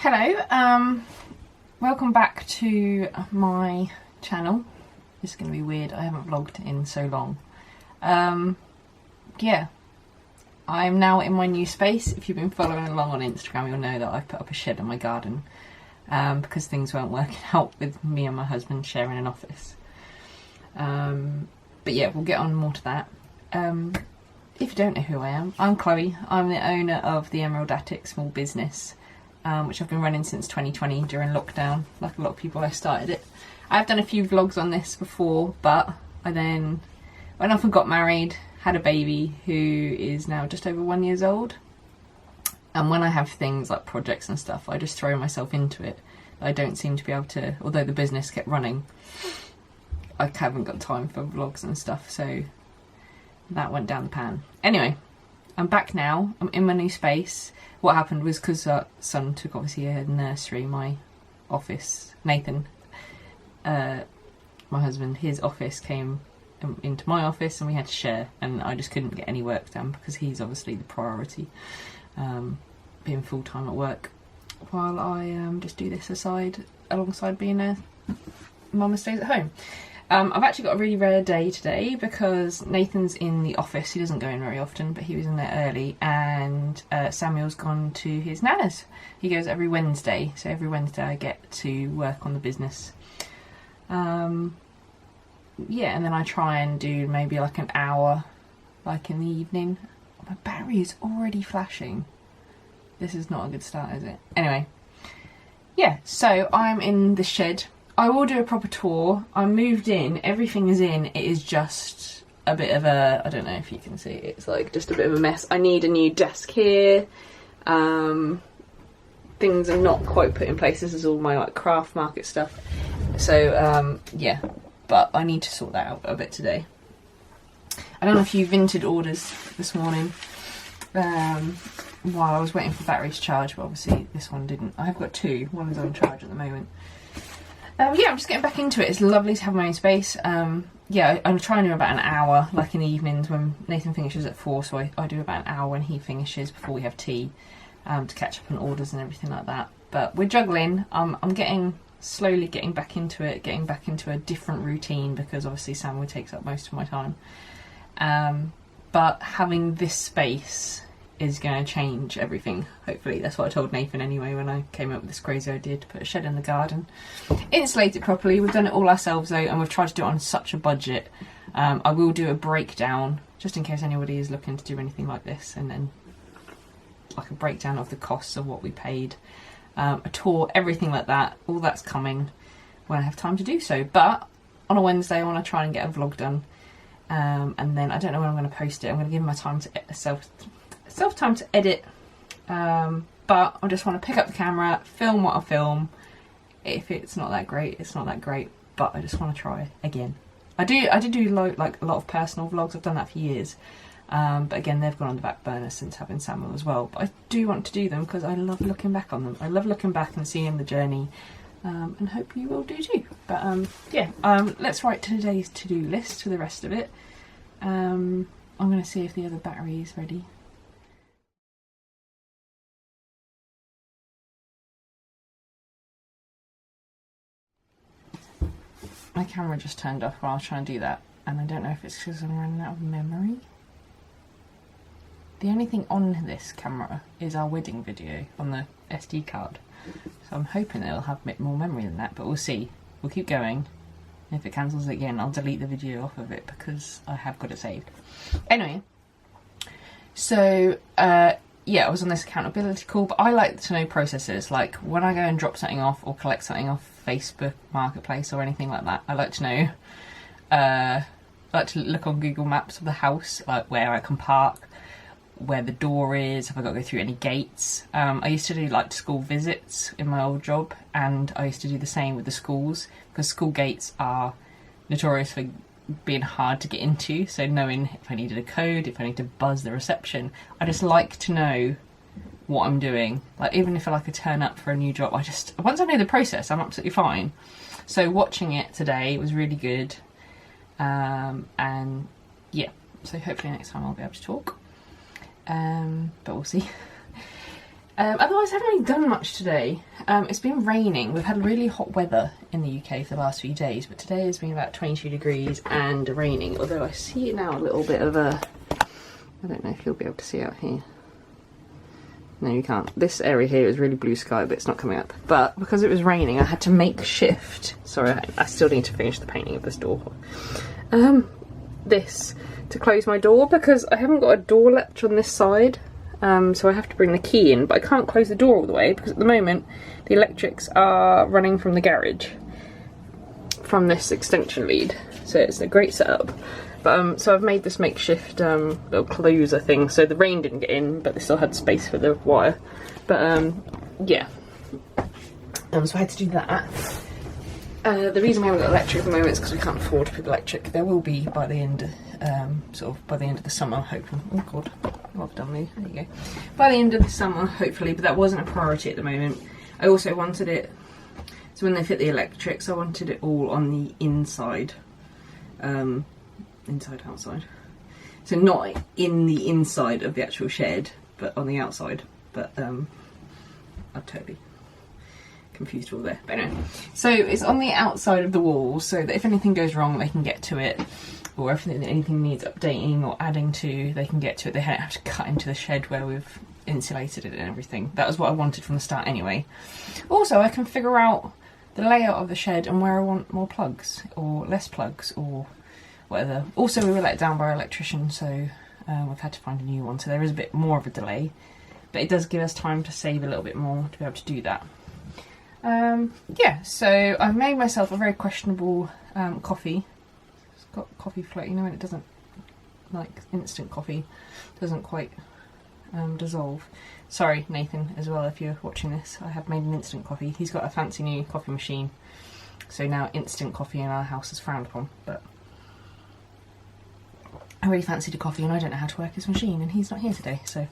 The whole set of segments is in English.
Hello, welcome back to my channel. This is going to be weird, I haven't vlogged in so long. Yeah, I'm now in my new space. If you've been following along on Instagram, you'll know that I've put up a shed in my garden because things weren't working out with me and my husband sharing an office. But yeah, we'll get on more to that. If you don't know who I am, I'm Chloe. I'm the owner of the Emerald Attic small business, which I've been running since 2020 during lockdown. Like a lot of people, I started it. I've done a few vlogs on this before, but I then went off and got married, had a baby who is now just over 1 year old. And when I have things like projects and stuff, I just throw myself into it. I don't seem to be able to, although the business kept running, I haven't got time for vlogs and stuff, so that went down the pan. Anyway, I'm back now. I'm in my new space. What happened was because our son took obviously a nursery, my office, Nathan, my husband, his office came into my office and we had to share, and I just couldn't get any work done because he's obviously the priority, being full-time at work, while I just do this alongside being a mum who stays at home. I've actually got a really rare day today because Nathan's in the office. He doesn't go in very often, but he was in there early, and Samuel's gone to his nana's. He goes every Wednesday, so every Wednesday I get to work on the business. Yeah, and then I try and do maybe like an hour, like in the evening. My battery is already flashing. This is not a good start, is it? Anyway, yeah, so I'm in the shed. I will do a proper tour. I moved in, everything is in, it is just a bit of a, I don't know if you can see, it's like just a bit of a mess. I need a new desk here. Things are not quite put in place. This is all my like craft market stuff. So yeah, but I need to sort that out a bit today. I done a few Vinted orders this morning while I was waiting for battery to charge, but obviously this one didn't. I have got two, one is on charge at the moment. Yeah, I'm just getting back into it. It's lovely to have my own space. Yeah, I'm trying to do about an hour, like in the evenings when Nathan finishes at 4, so I do about an hour when he finishes before we have tea, to catch up on orders and everything like that. But we're juggling. I'm slowly getting back into it, getting back into a different routine, because obviously Samuel takes up most of my time. But having this space is going to change everything, hopefully. That's what I told Nathan anyway when I came up with this crazy idea to put a shed in the garden. Insulate it properly. We've done it all ourselves though, and we've tried to do it on such a budget. I will do a breakdown just in case anybody is looking to do anything like this, and then like a breakdown of the costs of what we paid, a tour, everything like that. All that's coming when I have time to do so. But on a Wednesday I want to try and get a vlog done, and then I don't know when I'm going to post it. I'm going to give my time to time to edit, but I just want to pick up the camera, film what I film. If it's not that great, it's not that great, but I just want to try again. I did do like a lot of personal vlogs. I've done that for years, but again they've gone on the back burner since having Samuel as well. But I do want to do them because I love looking back on them. I love looking back and seeing the journey, and hope you will do too. But yeah, let's write today's to-do list for the rest of it. I'm going to see if the other battery is ready. My camera just turned off while I was trying to do that, and I don't know if it's because I'm running out of memory. The only thing on this camera is our wedding video on the SD card, so I'm hoping it'll have a bit more memory than that, but we'll see. We'll keep going, and if it cancels again I'll delete the video off of it because I have got it saved. Anyway, so yeah, I was on this accountability call, but I like to know processes. Like when I go and drop something off or collect something off Facebook Marketplace or anything like that, I like to know, I like to look on Google Maps of the house, like where I can park, where the door is, if I got to go through any gates. I used to do like school visits in my old job, and I used to do the same with the schools, because school gates are notorious for being hard to get into, so knowing if I needed a code, if I need to buzz the reception, I just like to know what I'm doing. Like even if I like to turn up for a new job, once I know the process I'm absolutely fine. So watching it today was really good, and yeah, so hopefully next time I'll be able to talk, but we'll see. Otherwise, I haven't really done much today. It's been raining. We've had really hot weather in the UK for the last few days, but today has been about 22 degrees and raining, although I see now a little bit of a... I don't know if you'll be able to see out here. No, you can't. This area here is really blue sky, but it's not coming up. But because it was raining, I had to make shift. Sorry, I still need to finish the painting of this door. This to close my door because I haven't got a door latch on this side. So I have to bring the key in, but I can't close the door all the way because at the moment the electrics are running from the garage from this extension lead. So it's a great setup. But so I've made this makeshift little closer thing, so the rain didn't get in, but they still had space for the wire. But yeah, so I had to do that. The reason we haven't got electric at the moment is because we can't afford to put electric. There will be by the end, sort of by the end of the summer, hopefully. Oh god, what I've done there. There you go. By the end of the summer, hopefully, but that wasn't a priority at the moment. I also wanted it. So when they fit the electrics, I wanted it all on the inside. Inside, outside. So not in the inside of the actual shed, but on the outside. But I'm totally confused all there. But anyway, so it's on the outside of the wall, so that if anything goes wrong, they can get to it, or if anything needs updating or adding to, they can get to it. They don't have to cut into the shed where we've insulated it and everything. That was what I wanted from the start anyway. Also, I can figure out the layout of the shed and where I want more plugs or less plugs or whatever. Also, we were let down by our electrician, so we've had to find a new one, so there is a bit more of a delay, but it does give us time to save a little bit more to be able to do that. Yeah, so I've made myself a very questionable coffee. It's got coffee float, you know, when it doesn't, like instant coffee, doesn't quite dissolve. Sorry, Nathan, as well, if you're watching this. I have made an instant coffee. He's got a fancy new coffee machine, so now instant coffee in our house is frowned upon, but I really fancied a coffee and I don't know how to work his machine, and he's not here today, so...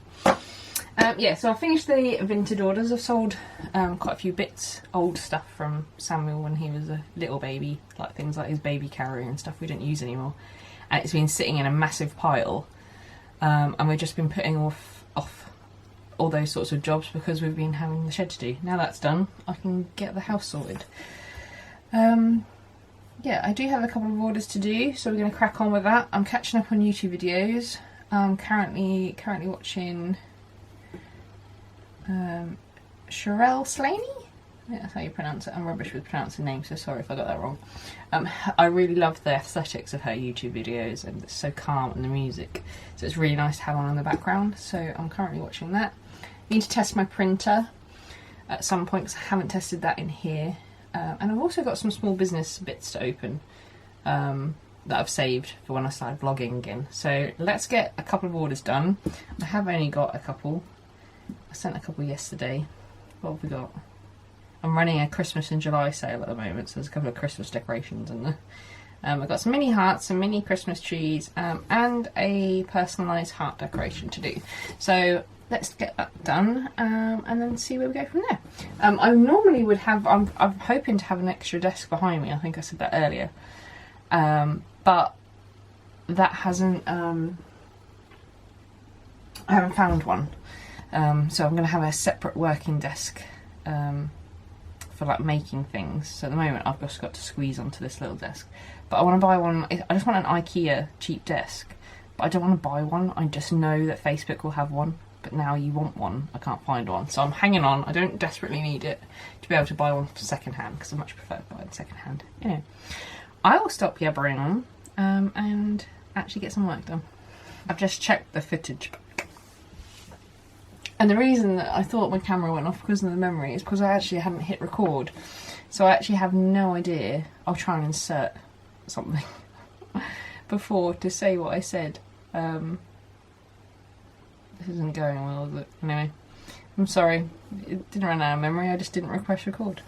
yeah, so I finished the Vinted orders. I've sold quite a few bits, old stuff from Samuel when he was a little baby, like things like his baby carrier and stuff we don't use anymore. And it's been sitting in a massive pile, and we've just been putting off all those sorts of jobs because we've been having the shed to do. Now that's done, I can get the house sorted. Yeah, I do have a couple of orders to do, so we're going to crack on with that. I'm catching up on YouTube videos. I'm currently watching Sherelle Slaney? I think that's how you pronounce it. I'm rubbish with pronouncing names, so sorry if I got that wrong. I really love the aesthetics of her YouTube videos, and it's so calm, and the music, so it's really nice to have on in the background. So I'm currently watching that. I need to test my printer at some point because I haven't tested that in here. And I've also got some small business bits to open that I've saved for when I start vlogging again. So let's get a couple of orders done. I have only got a couple. I sent a couple yesterday. What have we got? I'm running a Christmas in July sale at the moment, so there's a couple of Christmas decorations in there. I've got some mini hearts, some mini Christmas trees, and a personalised heart decoration to do. So let's get that done and then see where we go from there. I normally would have, I'm hoping to have an extra desk behind me. I think I said that earlier. But that hasn't, I haven't found one. So I'm going to have a separate working desk for like making things. So at the moment I've just got to squeeze onto this little desk. But I want to buy one, I just want an IKEA cheap desk. But I don't want to buy one, I just know that Facebook will have one. But now you want one, I can't find one. So I'm hanging on, I don't desperately need it to be able to buy one second hand, because I much prefer buying second hand. Anyway, I will stop yabbering on and actually get some work done. I've just checked the footage. And the reason that I thought my camera went off because of the memory is because I actually hadn't hit record. So I actually have no idea. I'll try and insert something before to say what I said. This isn't going well, is it? Anyway, I'm sorry. It didn't run out of memory, I just didn't press record.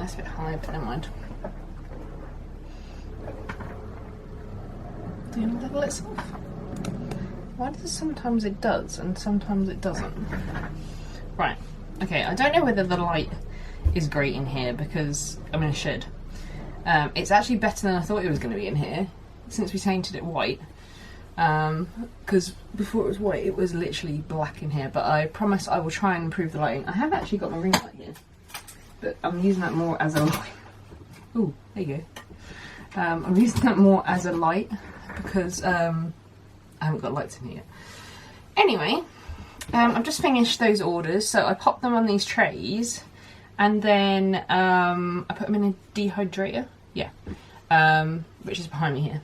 that's a bit high, but never mind. Do you want to level it off? Why does sometimes it does and sometimes it doesn't? Right, okay, I don't know whether the light is great in here because I'm in a shed. It's actually better than I thought it was going to be in here since we painted it white. Because before it was white, it was literally black in here, but I promise I will try and improve the lighting. I have actually got my ring light here, but I'm using that more as a light. Oh, there you go. I'm using that more as a light because I haven't got lights in here yet. Anyway, I've just finished those orders, so I popped them on these trays, and then I put them in a dehydrator, which is behind me here.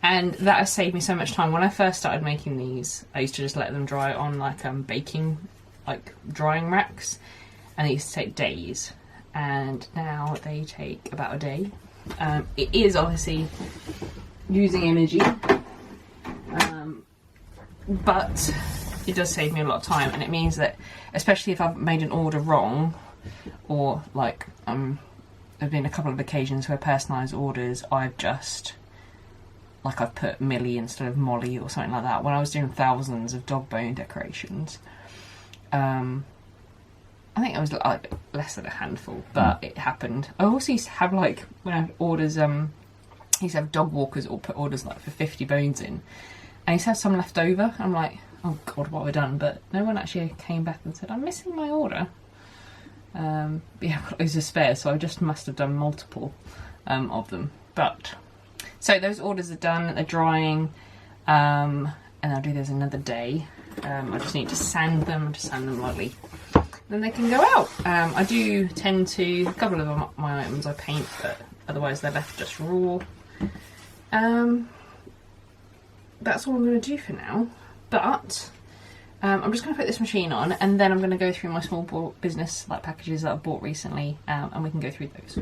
And that has saved me so much time. When I first started making these, I used to just let them dry on like baking, like drying racks, and they used to take days. And now they take about a day. It is obviously using energy, but it does save me a lot of time, and it means that, especially if I've made an order wrong, or like there've been a couple of occasions where personalised orders I've put Millie instead of Molly or something like that. When I was doing thousands of dog bone decorations, I think it was like less than a handful, but it happened. I also used to have, like, when I had orders, I used to have dog walkers or put orders like for 50 bones in, and I used to have some left over. I'm like, oh god, what have I done? But no one actually came back and said, I'm missing my order. But yeah, I've got loads of spare, so I just must have done multiple of them. But so those orders are done, they're drying, and I'll do those another day. I just need to sand them lightly. Then they can go out. I do tend to, a couple of my items I paint, but otherwise they're left just raw. That's all I'm going to do for now. But I'm just going to put this machine on, and then I'm going to go through my small business like packages that I've bought recently, and we can go through those.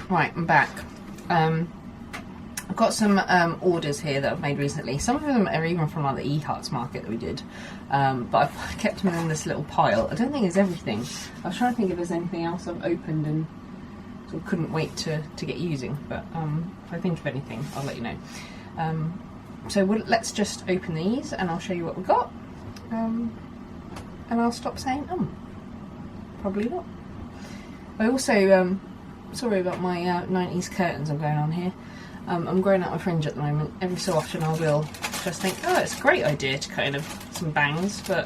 Right, I'm back. I've got some orders here that I've made recently. Some of them are even from like the eHearts market that we did, but I've kept them in this little pile. I don't think it's everything. I was trying to think if there's anything else I've opened and sort of couldn't wait to get using, but if I think of anything, I'll let you know. So let's just open these and I'll show you what we've got, and I'll stop saying probably not. I also, sorry about my 90s curtains I'm going on here. I'm growing out my fringe at the moment. Every so often I will just think, oh, it's a great idea to kind of some bangs, but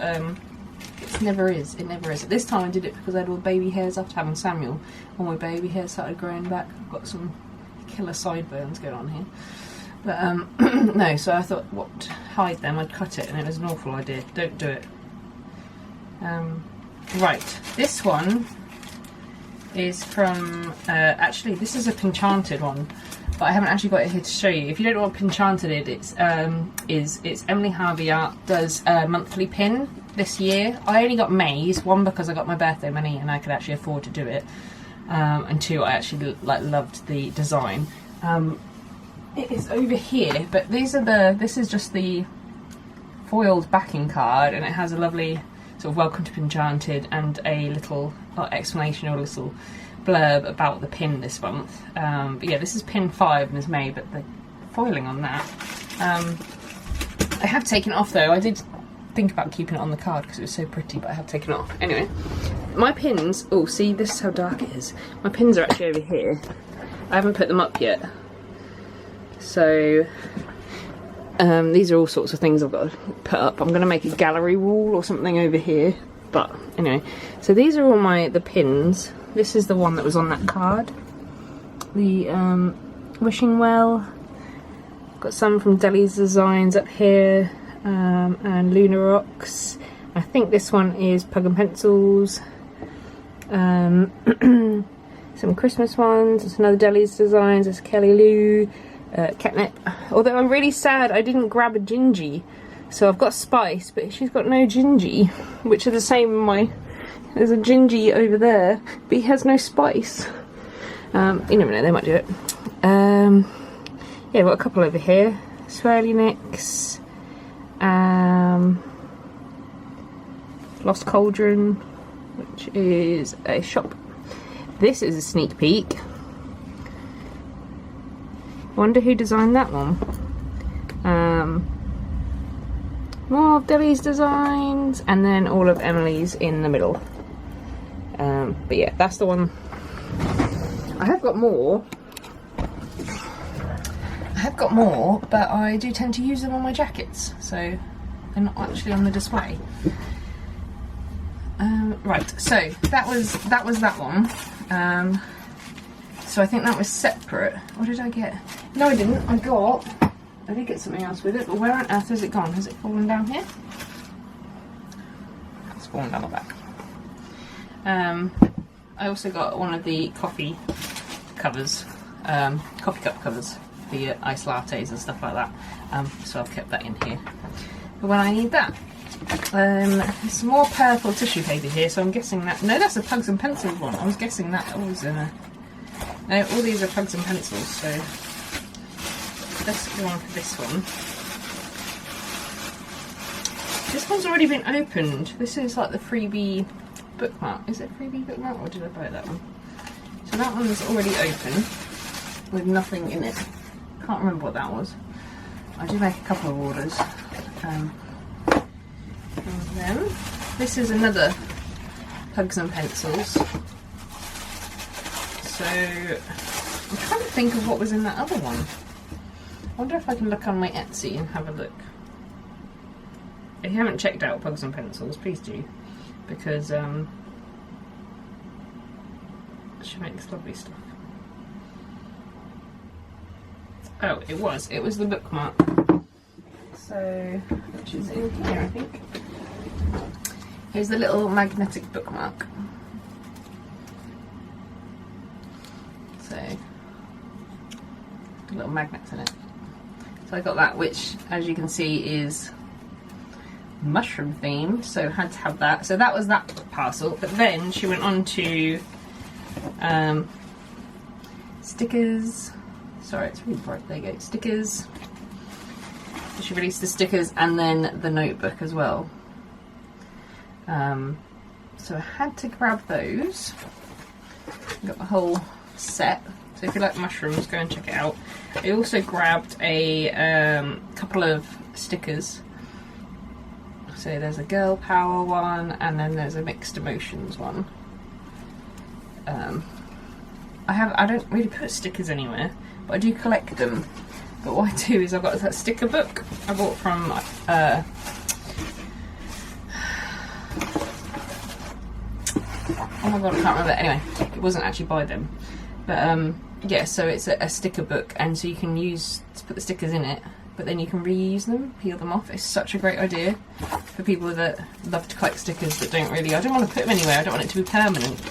it never is. It never is. This time I did it because I had all the baby hairs after having Samuel. All my baby hairs started growing back. I've got some killer sideburns going on here. But no, so I thought, what, hide them, I'd cut it, and it was an awful idea. Don't do it. Right, this one is from, actually this is a Pinchanted one, but I haven't actually got it here to show you. If you don't know what Pinchanted is, it's Emily Harvey Art does a monthly pin this year. I only got May's, one because I got my birthday money and I could actually afford to do it, and two, I actually loved the design. It is over here, but this is just the foiled backing card, and it has a lovely sort of welcome to Pinchanted and a little explanation or a little blurb about the pin this month. But yeah, this is pin 5 and is May, but the foiling on that. I have taken it off though. I did think about keeping it on the card because it was so pretty, but I have taken it off. Anyway, my pins, oh see, this is how dark it is. My pins are actually over here. I haven't put them up yet. So these are all sorts of things I've got to put up. I'm going to make a gallery wall or something over here. But anyway, so these are all the pins. This is the one that was on that card. The wishing well. Got some from Deli's Designs up here, and Luna Rocks. I think this one is Pug and Pencils. Some Christmas ones. There's another Deli's Designs. There's Kelly Lou. Catnip. Although I'm really sad I didn't grab a Gingy. So I've got Spice, but she's got no Gingy, which are the same in my... There's a Gingy over there, but he has no Spice. You never know, they might do it. Yeah, I've got a couple over here. Swirly Nicks. Lost Cauldron. which is a shop. This is a sneak peek. Wonder who designed that one. More of Debbie's designs, and then all of Emily's in the middle. But yeah, that's the one. I have got more. But I do tend to use them on my jackets, so they're not actually on the display. Right, so that was that one. So I think that was separate. What did I get? No, I didn't. I did get something else with it, but where on earth has it gone? Has it fallen down here? It's fallen down the back. I also got one of the coffee covers, coffee cup covers, the iced lattes and stuff like that. So I've kept that in here for when I need that. There's some more purple tissue paper here, so I'm guessing that. No, that's a Pugs and Pencils one. I was guessing that was in a. No, all these are Pugs and Pencils, so let's go on for this one. This one's already been opened. This is like the freebie bookmark. Is it freebie bookmark, or did I buy that one? So that one's already open with nothing in it. Can't remember what that was. I did make a couple of orders. And then this is another Pugs and Pencils. So I'm trying to think of what was in that other one. I wonder if I can look on my Etsy and have a look. If you haven't checked out Pugs and Pencils, please do, because she makes lovely stuff. Oh, it was the bookmark. So, which is in here, I think. Here's the little magnetic bookmark. So, little magnets in it. So I got that, which, as you can see, is mushroom themed, so had to have that. So that was that parcel, but then she went on to stickers. Sorry, it's really bright. There you go. Stickers. She released the stickers and then the notebook as well. So I had to grab those. Got the whole set. So if you like mushrooms, go and check it out. I also grabbed a couple of stickers. So there's a girl power one, and then there's a mixed emotions one. I don't really put stickers anywhere, but I do collect them. But what I do is I've got that sticker book I bought from oh my god, I can't remember. Anyway, it wasn't actually by them, but yeah. So it's a sticker book, and so you can put the stickers in it, but then you can reuse them, peel them off. It's such a great idea for people that love to collect stickers but don't really. I don't want to put them anywhere. I don't want it to be permanent.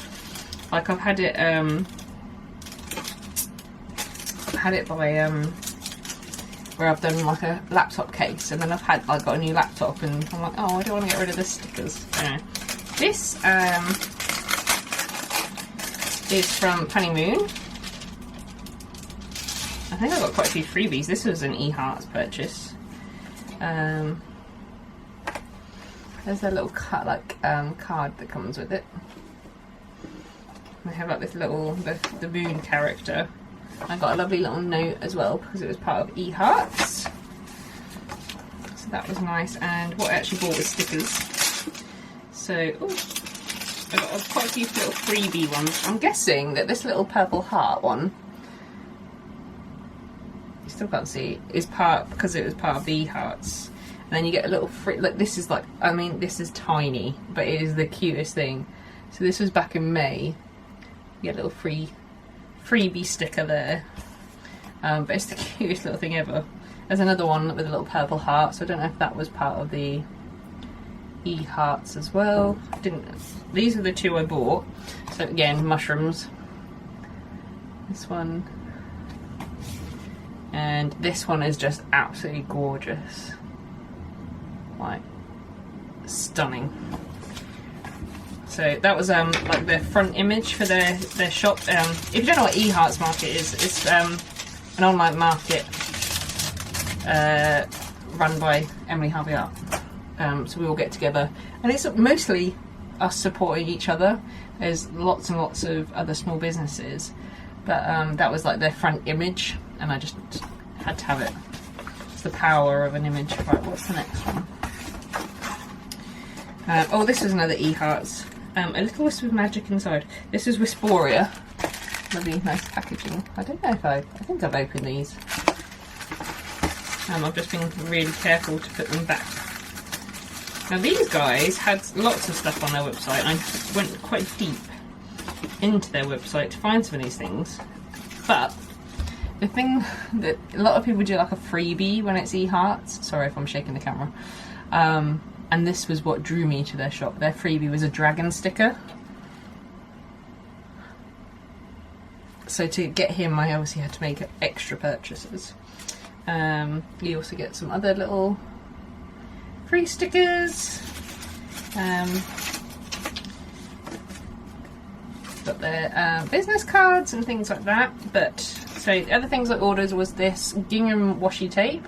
Like I've had it by where I've done like a laptop case, and then I got a new laptop, and I'm like, oh, I don't want to get rid of the stickers. Anyway, this is from Funny Moon. I think I got quite a few freebies. This was an eHearts purchase. There's a little card that comes with it. They have like this little the moon character. I got a lovely little note as well because it was part of eHearts. So that was nice. And what I actually bought was stickers. So I got quite a few little freebie ones. I'm guessing that this little purple heart one, you still can't see, is because it was part of the eHearts. And then you get a little free. Look, this is this is tiny, but it is the cutest thing. So this was back in May. You get a little freebie sticker there, but it's the cutest little thing ever. There's another one with a little purple heart, so I don't know if that was part of the eHearts as well. These are the two I bought. So again, mushrooms. This one, and this one is just absolutely gorgeous, like stunning. So that was like the front image for their shop. If you don't know what eHearts Market is, it's an online market run by Emily Harvey Art. So we all get together, and it's mostly us supporting each other. There's lots and lots of other small businesses, but that was like their front image, and I just had to have it. It's the power of an image. Right, what's the next one? Oh, this is another eHearts. A Little Wisp of Magic Inside. This is Wisporia. Lovely, nice packaging. I don't know if I think I've opened these. I've just been really careful to put them back. Now these guys had lots of stuff on their website, and I went quite deep into their website to find some of these things. But the thing that a lot of people do, like a freebie when it's eHearts. Sorry if I'm shaking the camera. And this was what drew me to their shop. Their freebie was a dragon sticker. So to get him, I obviously had to make extra purchases. You also get some other little free stickers. Got their business cards and things like that. But so the other things I ordered was this gingham washi tape,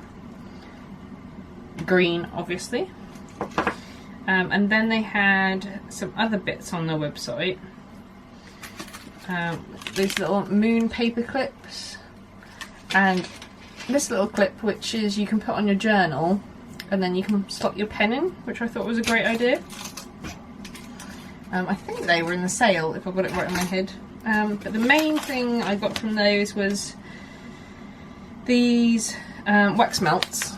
green obviously, and then they had some other bits on their website. These little moon paper clips, and this little clip which is you can put on your journal and then you can slot your pen in, which I thought was a great idea. I think they were in the sale, if I've got it right in my head. But the main thing I got from those was these wax melts.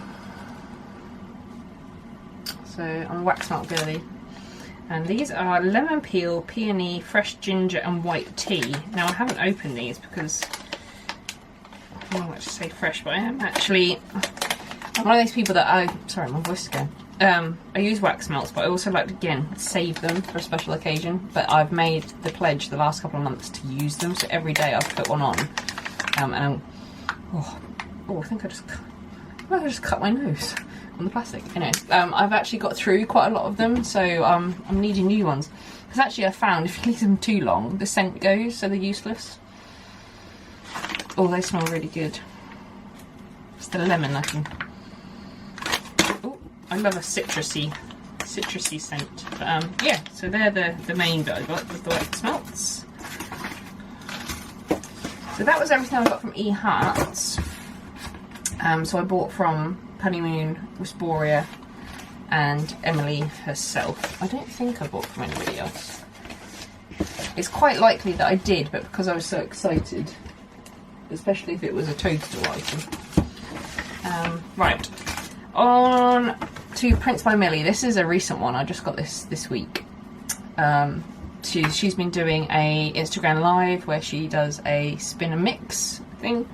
So I'm a wax melt girly. And these are lemon peel, peony, fresh ginger and white tea. Now I haven't opened these because I don't like to say fresh, but I am actually, I'm one of those people that sorry, my voice is going. I use wax melts, but I also like to, again, save them for a special occasion. But I've made the pledge the last couple of months to use them, so every day I've put one on. And I think I just cut my nose on the plastic. Anyway, I've actually got through quite a lot of them, so I'm needing new ones. Because actually I found if you leave them too long, the scent goes, so they're useless. Oh, they smell really good. It's the lemon, I think. Oh, I love a citrusy scent. But yeah, so they're the main bit I got with the wax melts. So that was everything I got from eHearts. So I bought from Honeymoon, Wisporia, and Emily herself. I don't think I bought from anybody else. It's quite likely that I did, but because I was so excited, especially if it was a toadstool item. Right, on to Prints by Millie. This is a recent one. I just got this week. She's been doing a Instagram live where she does a spin and mix thing.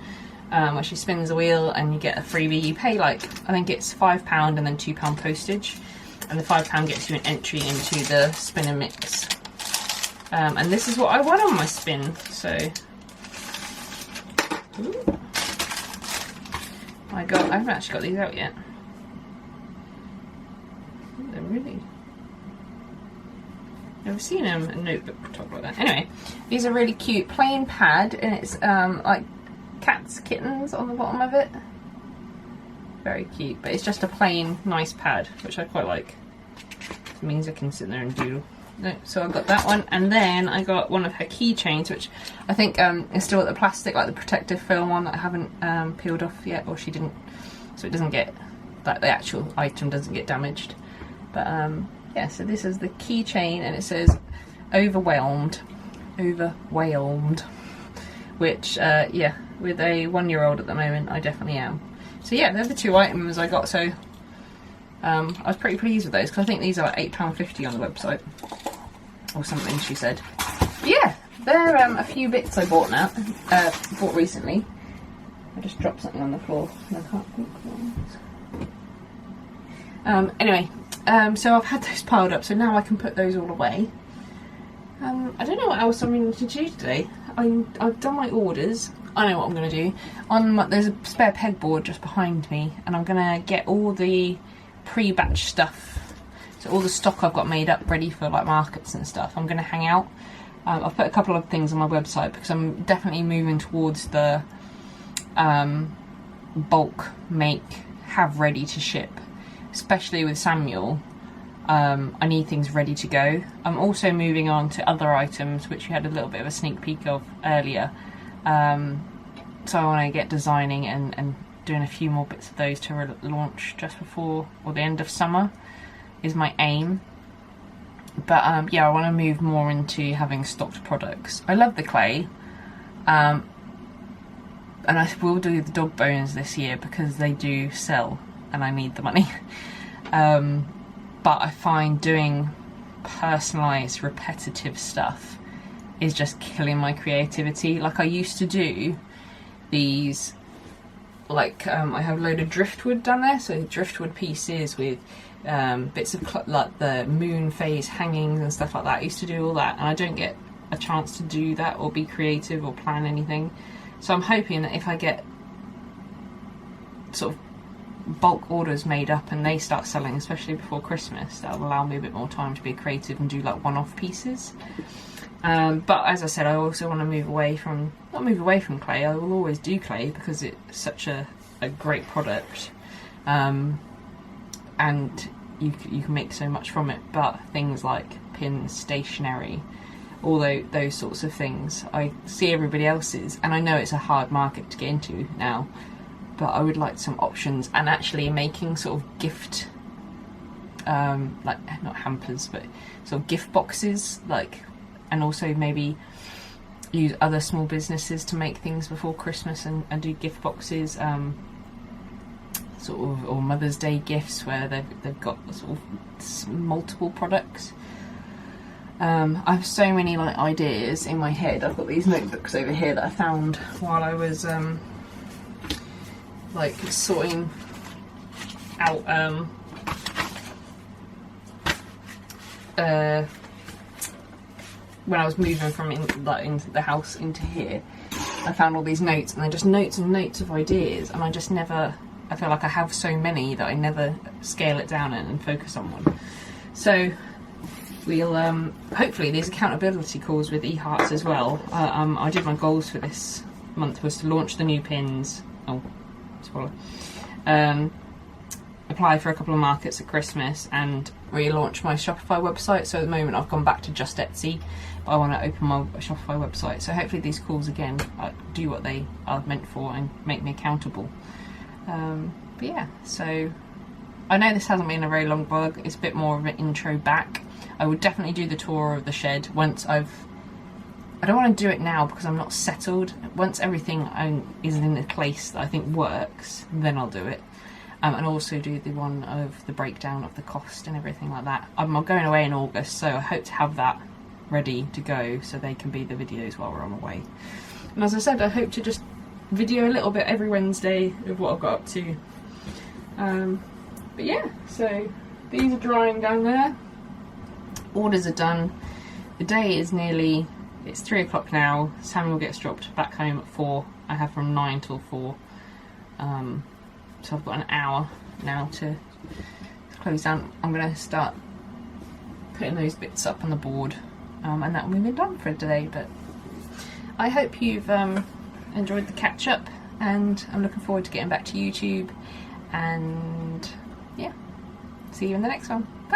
Where she spins a wheel and you get a freebie. You pay like, I think it's £5 and then £2 postage, and the £5 gets you an entry into the spin and mix. And this is what I won on my spin. So, ooh. I haven't actually got these out yet. Ooh, they're really. Never seen a notebook top like that. Anyway, these are really cute. Plain pad, and it's like cats, kittens on the bottom of it. Very cute, but it's just a plain nice pad, which I quite like. It means I can sit there and doodle. No, so I got that one, and then I got one of her keychains, which I think is still at the plastic, like the protective film one that I haven't peeled off yet, or she didn't, so it doesn't get, like the actual item doesn't get damaged. But yeah, so this is the keychain, and it says overwhelmed, which yeah, with a 1-year-old at the moment, I definitely am. So yeah, they're the two items I got. So I was pretty pleased with those, because I think these are £8.50 on the website or something, she said. But yeah, they're a few bits I bought bought recently. I just dropped something on the floor and I can't think what. Anyway, so I've had those piled up, so now I can put those all away. I don't know what else I'm going to do today. I've done my orders. I know what I'm going to do. There's a spare pegboard just behind me, and I'm going to get all the pre-batch stuff, so all the stock I've got made up ready for like markets and stuff, I'm going to hang out. I've put a couple of things on my website because I'm definitely moving towards the bulk make, have ready to ship, especially with Samuel. I need things ready to go. I'm also moving on to other items which we had a little bit of a sneak peek of earlier. So I want to get designing and doing a few more bits of those to launch just before or the end of summer is my aim. But yeah, I want to move more into having stocked products. I love the clay, and I will do the dog bones this year because they do sell and I need the money. But I find doing personalised repetitive stuff is just killing my creativity. Like I used to do these, like I have a load of driftwood down there, so driftwood pieces with bits of like the moon phase hangings and stuff like that. I used to do all that, and I don't get a chance to do that or be creative or plan anything. So I'm hoping that if I get sort of bulk orders made up and they start selling, especially before Christmas, that'll allow me a bit more time to be creative and do like one-off pieces. But as I said, I also want to move away from, not move away from clay, I will always do clay because it's such a great product, and you can make so much from it. But things like pins, stationery, all those sorts of things, I see everybody else's, and I know it's a hard market to get into now, but I would like some options, and actually making sort of gift, like not hampers, but sort of gift boxes, like, and also maybe use other small businesses to make things before Christmas and do gift boxes, sort of, or Mother's Day gifts where they've got sort of multiple products. I have so many like ideas in my head. I've got these notebooks over here that I found while I was like sorting out when I was moving from into the house into here. I found all these notes, and they're just notes and notes of ideas, and I just never, I feel like I have so many that I never scale it down and focus on one. So we'll hopefully these accountability calls with eHearts as well. I did my goals for this month was to launch the new pins. Oh, spoiler. Apply for a couple of markets at Christmas and relaunch my Shopify website. So at the moment I've gone back to just Etsy, but I want to open my Shopify website. So hopefully these calls again do what they are meant for and make me accountable. But yeah, so I know this hasn't been a very long vlog. It's a bit more of an intro back. I would definitely do the tour of the shed once I don't want to do it now because I'm not settled. Once everything is in a place that I think works, then I'll do it. And also do the one of the breakdown of the cost and everything like that. I'm going away in August, so I hope to have that ready to go so they can be the videos while we're on the way. And as I said, I hope to just video a little bit every Wednesday of what I've got up to. But yeah, so these are drying down there. Orders are done. The day is nearly, it's 3 o'clock now. Samuel gets dropped back home at 4. I have from 9 till 4. So I've got an hour now to close down. I'm going to start putting those bits up on the board, and that will be done for today. But I hope you've enjoyed the catch up, and I'm looking forward to getting back to YouTube. And yeah, see you in the next one. Bye.